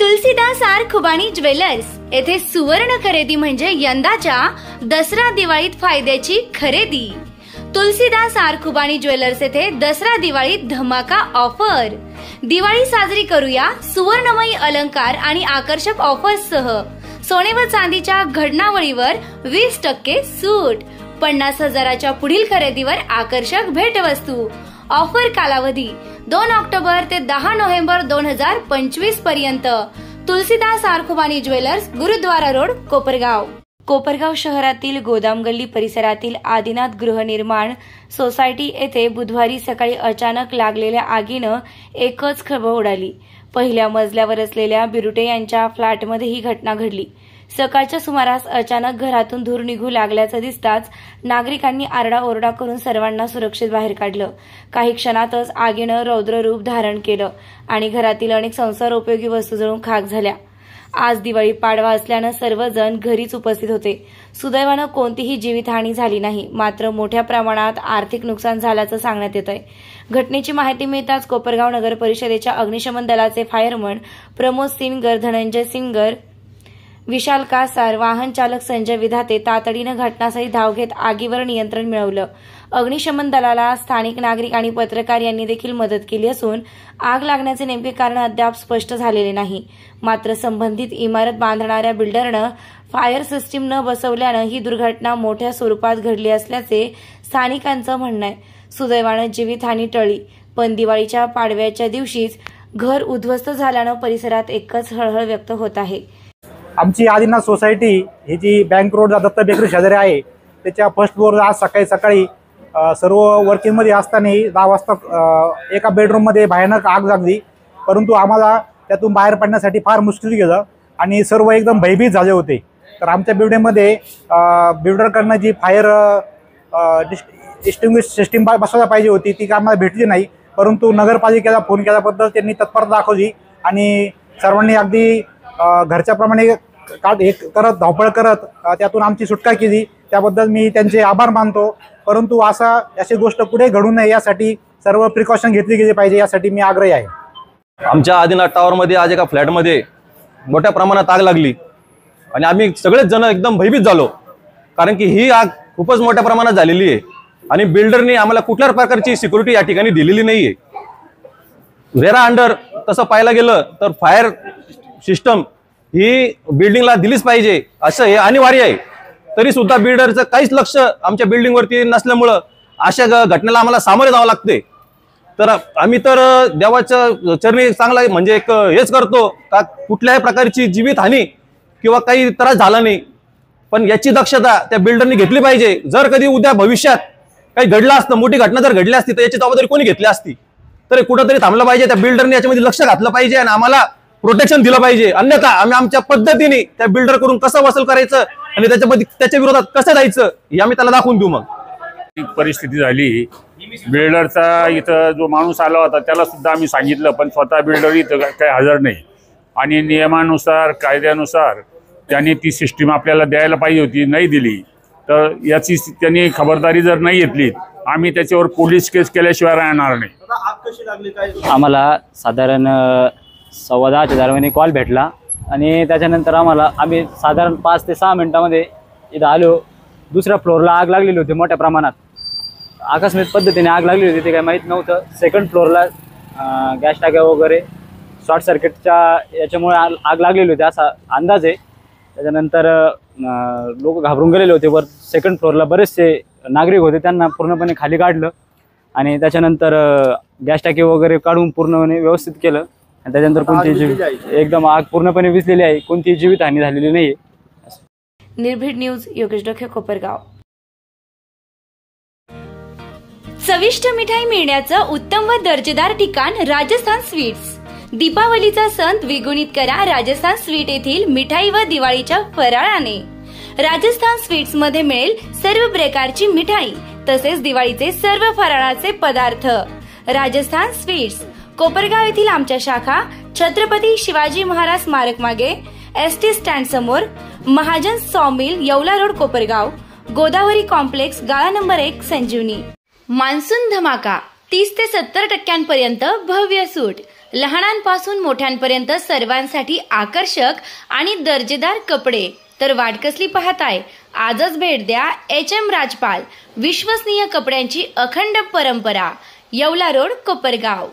Tulsidas R खुबानी jewellers येथे सुवर्ण खरेदी म्हणजे यंदाच्या दसरा दिवाळीत फायद्याची खरेदी। तुलसीदास आर खुबानी ज्वेलर्स येथे दसरा दिवाळीत धमाका ऑफर। दिवाळी साजरी करूया सुवर्णमयी अलंकार आणि आकर्षक ऑफर्ससह। सोने व चांदीच्या घडणावळीवर 20% सूट। 50,000च्या पुढील खरेदीवर आकर्षक भेटवस्तू। ऑफर कालावधी 2 ऑक्टोबर ते 10 नोव्हेंबर 2025 पर्यंत। तुलसीदास आर खुबानी ज्वेलर्स, गुरुद्वारा रोड, कोपरगाव। कोपरगाव शहरातील गोदाम गल्ली परिसरातील आदिनाथ गृहनिर्माण सोसायटी येथे बुधवारी सकाळी अचानक लागलेल्या आगीनं एकच खळबळ उडाली। पहिल्या मजल्यावर असलेल्या बिरुटे यांच्या फ्लॅटमध्ये ही घटना घडली। सकाळच्या सुमारास अचानक घरातून धूर निघू लागल्याचं दिसताच नागरिकांनी आरडाओरडा करून सर्वांना सुरक्षित बाहेर काढलं। काही क्षणातच आगीनं रौद्र रूप धारण केलं आणि घरातील अनेक संसारोपयोगी वस्तू जळून खाक झाल्या। आज दिवाळी पाडवा असल्यानं सर्वजण घरीच उपस्थित होते। सुदैवानं कोणतीही जीवितहानी झाली नाही, मात्र मोठ्या प्रमाणात आर्थिक नुकसान झाल्याचं सांगण्यात येतंय। घटनेची माहिती मिळताच कोपरगाव नगर परिषदेच्या अग्निशमन दलाचे फायरमन प्रमोद सिंगर, धनंजय सिंगर, विशाल कासार, वाहन चालक संजय विधाते तातडीनं घटनास्थळी धाव घेत आगीवर नियंत्रण मिळवलं। अग्निशमन दलाला स्थानिक नागरिक आणि पत्रकार यांनी देखील मदत केली असून आग लागण्याचे नेमके कारण अद्याप स्पष्ट झालेले नाही। मात्र संबंधित इमारत बांधणाऱ्या बिल्डरनं फायर सिस्टीम न बसवल्यानं ही दुर्घटना मोठ्या स्वरूपात घडली असल्याचे स्थानिकांचं म्हणणं आहे। सुदैवानं जीवितहानी टळली, पण दिवाळीच्या पाडव्याच्या दिवशीच घर उद्ध्वस्त झाल्यानं परिसरात एकच हळहळ व्यक्त होत आहे। आमची आदिनाथ सोसायटी ही जी बँक रोड दत्त बेकरी शेजारी आहे, त्याच्या फर्स्ट फ्लोअर आज सकाळी सर्व वर्किंगमध्ये असताना 10 वाजता एका बेडरूममध्ये भयानक आग लागली। परंतु आम्हाला त्यातून बाहेर पडण्यासाठी फार मुश्किल गेलं आणि सर्व एकदम भयभीत झाले होते। तर आमच्या बिल्डिंगमध्ये बिल्डरकडनं जी फायर एक्सटिंग्विश सिस्टीम बसवायला पाहिजे होती ती आम्हाला भेटली नाही। परंतु नगरपालिकेला फोन केल्याबद्दल त्यांनी तत्परता दाखवली आणि सर्वांनी अगदी घरच्याप्रमाणे करत धावपळ करत त्यातून आमची सुटका केली। त्याबद्दल मी त्यांचे आभार मानतो। परंतु अशी गोष्ट पुढे घडू नये यासाठी सर्व प्रिकॉशन घेतली गेली पाहिजे, यासाठी मी आग्रही आहे। आमच्या आदिनाथ टॉवरमध्ये आज एका फ्लॅटमध्ये मोठ्या प्रमाणात आग लागली आणि आम्ही सगळेच जण एकदम भयभीत झालो, कारण की ही आग खूपच मोठ्या प्रमाणात झालेली आहे आणि बिल्डरने आम्हाला कुठल्याच प्रकारची सिक्युरिटी या ठिकाणी दिलेली नाहीये। रेरा अंडर तसं पाहायला गेलं तर फायर सिस्टम ही बिल्डिंगला दिलीच पाहिजे असं हे अनिवार्य आहे। तरी सुद्धा बिल्डरचं काहीच लक्ष आमच्या बिल्डिंगवरती नसल्यामुळं अशा घटनेला आम्हाला सामोरे जावं लागते। तर आम्ही तर देवाच्या चरणी चांगला म्हणजे एक हेच करतो का कुठल्याही प्रकारची जीवितहानी किंवा काही त्रास झाला नाही, पण याची दक्षता त्या बिल्डरने घेतली पाहिजे। जर कधी उद्या भविष्यात काही घडलं असतं, मोठी घटना जर घडली असती तर याची जबाबदारी कोणी घेतली असती? तर कुठंतरी थांबलं पाहिजे, त्या बिल्डरने याच्यामध्ये लक्ष घातलं पाहिजे आणि आम्हाला प्रोटेक्शन दिलं पाहिजे। अन्यथा आम्ही आमच्या पद्धतीने त्या बिल्डर करून कसं वसूल करायचं आणि त्याच्या विरोधात कसं जायचं हे आम्ही त्याला दाखवून देऊ। मग परिस्थिती झाली, बिल्डरचा इथं जो माणूस आला होता त्याला सुद्धा आम्ही सांगितलं, पण स्वतः बिल्डर इथं काही हजर नाही आणि नियमानुसार कायद्यानुसार त्यांनी ती सिस्टीम आपल्याला द्यायला पाहिजे होती, नाही दिली। तर याची त्यांनी खबरदारी जर नाही घेतली आम्ही त्याच्यावर पोलीस केस केल्याशिवाय राहणार नाही। आम्हाला साधारण 10:15च्या दरम्यान कॉल भेटला आणि त्याच्यानंतर आम्ही साधारण 5 ते 6 मिनिटांमध्ये इथं आलो। दुसऱ्या फ्लोअरला आग लागलेली होती मोठ्या प्रमाणात, आकस्मिक पद्धतीने आग लागलेली होती, ते काही माहीत नव्हतं। सेकंड फ्लोअरला गॅस टाक्या वगैरे शॉर्ट सर्किटच्या याच्यामुळे आग लागलेली होती असा अंदाज आहे। त्याच्यानंतर लोक घाबरून गेलेले होते। वर सेकंड फ्लोअरला बरेचसे नागरिक होते, त्यांना पूर्णपणे खाली काढलं आणि त्याच्यानंतर गॅस टाकी वगैरे काढून पूर्णपणे व्यवस्थित केलं आणि त्याच्यानंतर कोणती एकदम आग पूर्णपणे विझलेली आहे, कोणतीही जीवितहानी झालेली नाहीये। निर्भीड न्यूज, योगेश डोके, कोपरगाव। चविष्ट मिठाई मिळण्याचं उत्तम व दर्जेदार ठिकाण राजस्थान स्वीट्स। दीपावलीचा सण द्विगुणित करा राजस्थान स्वीट येथील मिठाई व दिवाळीच्या फराळाने। राजस्थान स्वीट्स मध्ये मिळेल सर्व प्रकारची मिठाई तसेच दिवाळीचे सर्व फराळाचे पदार्थ। राजस्थान स्वीट्स, कोपरगाव येथील आमच्या शाखा छत्रपती शिवाजी महाराज स्मारक मागे, ST स्टँड समोर, महाजन सॉमिल, येवला रोड, कोपरगाव, गोदावरी कॉम्प्लेक्स, गाळा नंबर 1, संजीवनी। मान्सून धमाका 30 ते 70% भव्य सूट। लहानांपासून मोठ्यांपर्यंत सर्वांसाठी आकर्षक आणि दर्जेदार कपडे. तर वाट कसली पाहताय? आजच भेट द्या HM राजपाल. विश्वसनीय कपड्यांची अखंड परंपरा. येवला रोड, कोपरगाव.